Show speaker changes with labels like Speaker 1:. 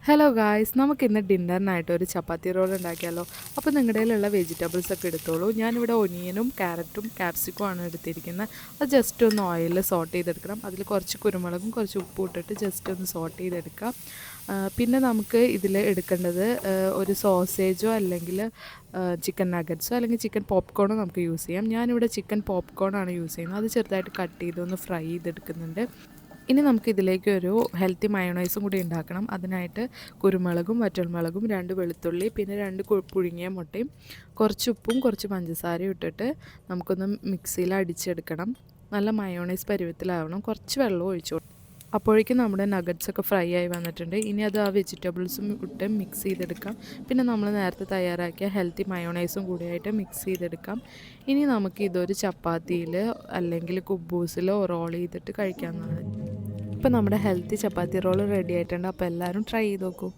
Speaker 1: Hello guys, നമുക്കിന്ന് ഡിന്നറിനായിട്ട് ഒരു ചപ്പാത്തി role ഉണ്ടാക്കിയാലോ. അപ്പോൾ നിങ്ങളുടെ കയ്യിലുള്ള വെജിറ്റബിൾസ് ഒക്കെ എടുത്തോളൂ. ഞാനിവിടെ ഒനിയനും ക്യാരറ്റും ക്യാപ്സിക്കും ആണ് എടുത്തിരിക്കുന്നത്. അത് ജസ്റ്റ് ഒന്ന് ഓയിലിൽ സോട്ട് ചെയ്തെടുക്കണം. അതിൽ കുറച്ച് കുരുമുളകും കുറച്ച് ഉപ്പും ഇട്ടിട്ട് ജസ്റ്റ് ഒന്ന് സോട്ട് ചെയ്തെടുക്കാം. പിന്നെ നമുക്ക് ഇതിൽ എടുക്കേണ്ടത് ഒരു സോസേജോ അല്ലെങ്കിൽ ചിക്കൻ നഗറ്റ്സോ അല്ലെങ്കിൽ ചിക്കൻ പോപ്കോണോ നമുക്ക് യൂസ് ചെയ്യാം. ഞാനിവിടെ ചിക്കൻ പോപ്കോണാണ് യൂസ് ചെയ്യുന്നത്. അത് ചെറുതായിട്ട് കട്ട് ചെയ്ത് ഒന്ന് ഫ്രൈ ചെയ്തെടുക്കുന്നുണ്ട്. ഇനി നമുക്കിതിലേക്ക് ഒരു ഹെൽത്തി മയോണൈസും കൂടി ഉണ്ടാക്കണം. അതിനായിട്ട് കുരുമുളകും വറ്റൽമുളകും 2 വെളുത്തുള്ളി പിന്നെ 2 പുഴുങ്ങിയ മുട്ടയും കുറച്ച് ഉപ്പും കുറച്ച് പഞ്ചസാരയും ഇട്ടിട്ട് നമുക്കൊന്ന് മിക്സിയിൽ അടിച്ചെടുക്കണം. നല്ല മയോണൈസ് പരുവത്തിലാവണം. കുറച്ച് വെള്ളം ഒഴിച്ചു. അപ്പോഴേക്കും നമ്മുടെ നഗറ്റ്സൊക്കെ ഫ്രൈ ആയി വന്നിട്ടുണ്ട്. ഇനി അത് ആ വെജിറ്റബിൾസും ഇട്ട് മിക്സ് ചെയ്തെടുക്കാം. പിന്നെ നമ്മൾ നേരത്തെ തയ്യാറാക്കിയ ഹെൽത്തി മയോണൈസും കൂടിയായിട്ട് മിക്സ് ചെയ്തെടുക്കാം. ഇനി നമുക്ക് ഇതൊരു ചപ്പാത്തിയിൽ അല്ലെങ്കിൽ കുബൂസിലോ റോൾ ചെയ്തിട്ട് കഴിക്കാവുന്നതാണ്. ഇപ്പോൾ നമ്മുടെ ഹെൽത്തി ചപ്പാത്തി റോൾ റെഡി ആയിട്ടുണ്ട്. അപ്പോൾ എല്ലാവരും ട്രൈ ചെയ്ത് നോക്കൂ.